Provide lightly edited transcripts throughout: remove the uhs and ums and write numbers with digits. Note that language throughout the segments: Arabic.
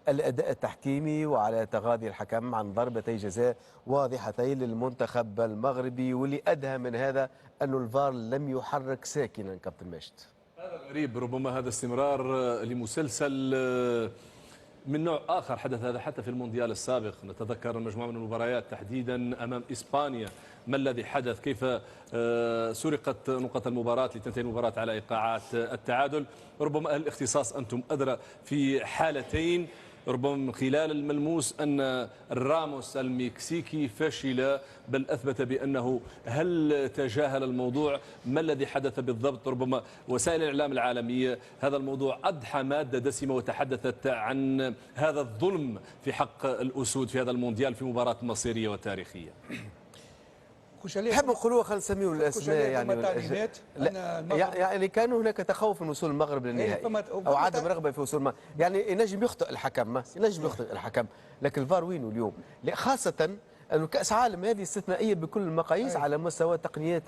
الأداء التحكيمي وعلى تغاضي الحكم عن ضربتي جزاء واضحتين للمنتخب المغربي، واللي أدهى من هذا أن الفار لم يحرك ساكنا. كابتن ماجد، هذا غريب، ربما هذا استمرار لمسلسل من نوع آخر. حدث هذا حتى في المونديال السابق، نتذكر مجموعة من المباريات تحديدا أمام إسبانيا. ما الذي حدث؟ كيف سرقت نقط المباراة لتنتهي المباراة على إيقاعات التعادل؟ ربما أهل الاختصاص أنتم أدرى في حالتين. ربما من خلال الملموس أن راموس المكسيكي فشل، بل أثبت بأنه هل تجاهل الموضوع؟ ما الذي حدث بالضبط؟ ربما وسائل الإعلام العالمية هذا الموضوع أضحى مادة دسمة وتحدثت عن هذا الظلم في حق الأسود في هذا المونديال في مباراة مصيرية وتاريخية. نحب نقولوها، خلينا نسميو الاسماء يعني كان هناك تخوف من وصول المغرب للنهائي او عدم رغبه في وصول المغرب. يعني ينجم يخطئ الحكم، لكن الفار وينه اليوم؟ خاصه أن كأس عالم هذه استثنائية بكل المقاييس على مستوى التقنيات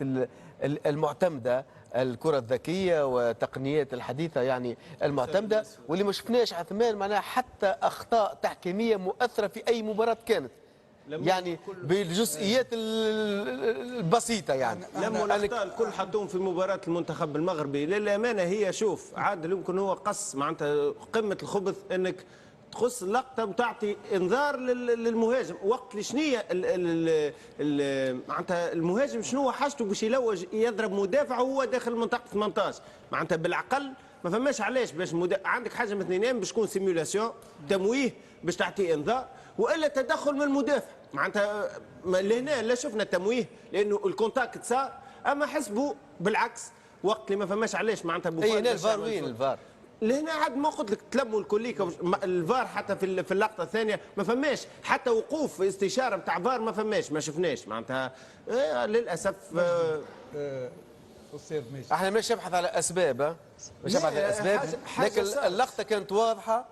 المعتمدة، الكرة الذكية وتقنيات الحديثة يعني المعتمدة، واللي ما شفناش عثمان معناها حتى أخطاء تحكيمية مؤثرة في أي مباراة كانت، يعني بالجزئيات البسيطة. يعني لما الأخطاء الكل حطوهم في مباراة المنتخب المغربي للأمانة. هي شوف عادل يمكن هو قص معناتها قمة الخبث أنك تخص اللقطة وتعطي انذار للمهاجم وقت شنية معناتها المهاجم شنو حاجته باش يلوج يضرب مدافع وهو داخل منطقة 18. معناتها بالعقل ما فماش علاش باش عندك حاجة من اثنين باش تكون سيمولاسيون تمويه باش تعطي انذار، والا تدخل من المدافع. معناتها لهنا لا شفنا تمويه لانه الكونتاكت صار، اما حسبوا بالعكس وقت اللي ما فماش علاش معناتها اي هنا الفار وين الفار؟ لهنا عاد ما قلت لك تلموا الكليكا الفار حتى في اللقطه الثانيه ما فماش حتى وقوف في استشاره نتاع فار، ما فماش ما شفناش معناتها للاسف. احنا مش نبحث على اسباب، لكن اللقطه كانت واضحه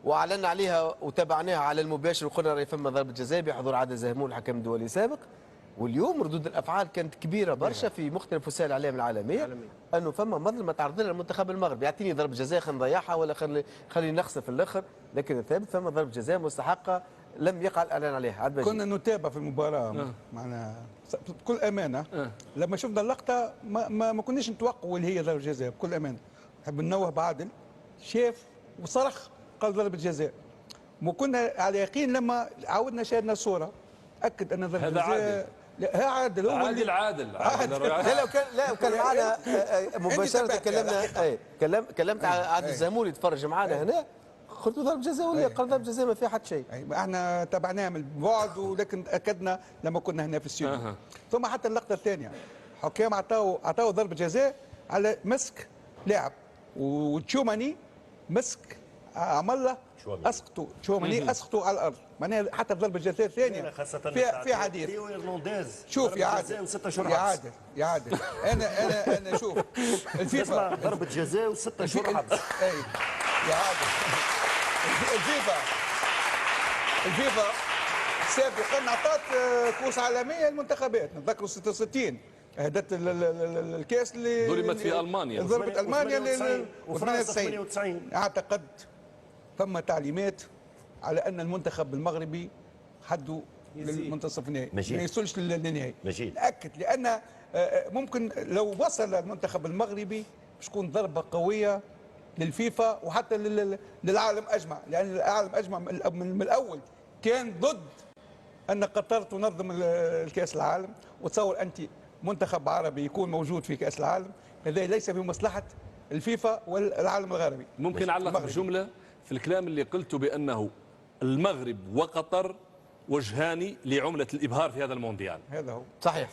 واعلنا عليها وتابعناها على المباشر وقلنا راهي فما ضربه جزاء بحضور عادل زهمون الحكم الدولي السابق. واليوم ردود الافعال كانت كبيره برشا في مختلف وسائل الاعلام العالميه انه فما مظلمه تعرض لها المنتخب المغربي. يعطيني ضربه جزاء خلينا نضيعها ولا خليني نخسر في الاخر، لكن الثابت فما ضربه جزاء مستحقه لم يقع الاعلان عليها. كنا نتابع في المباراه معناها بكل امانه. لما شفنا اللقطه ما كناش نتوقعوا اللي هي ضربه جزاء بكل امانه. نحب ننوه بعادل شاف وصرخ قال ضربه جزاء، وكنا على يقين لما عاودنا شاهدنا الصوره اكد ان ضربه جزاء. لا عادل هو عادل لا لو كان معنا مباشره كلمت عادل زهمول يتفرج معنا هنا، قلت ضرب جزاء ولا قال ضرب جزاء ما في حد شيء. احنا تابعناه من بعد ولكن اكدنا لما كنا هنا في الاستوديو. ثم حتى اللقطه الثانيه حكام عطاو ضربه جزاء على مسك لاعب، وتشوماني مسك عمل له اسقطوا تشوماني اسقطوا على الارض. معناها حتى ضربه جزاء ثانيه في حديث. شوف يا عادل انا شوف الفيفا ضربه جزاء و6 شهور حبس. اي يا عادل الفيفا سابقا عطات كؤوس عالميه للمنتخبات. نتذكروا 66 اهدت الكاس اللي ظلمت في المانيا، ضربت المانيا وفرنسا 98. اعتقد ثم تعليمات على ان المنتخب المغربي حده للمنتصف النهائي، ما يوصلش للنهائي. نأكد لان ممكن لو وصل المنتخب المغربي باش تكون ضربه قويه للفيفا وحتى للعالم اجمع، لان العالم اجمع من الاول كان ضد ان قطر تنظم الكاس العالم. وتصور انت منتخب عربي يكون موجود في كاس العالم، هذا ليس في مصلحه الفيفا والعالم الغربي. ممكن اعلق بجمله في الكلام اللي قلته بانه المغرب وقطر وجهان لعمله الابهار في هذا المونديال. هذا هو صحيح.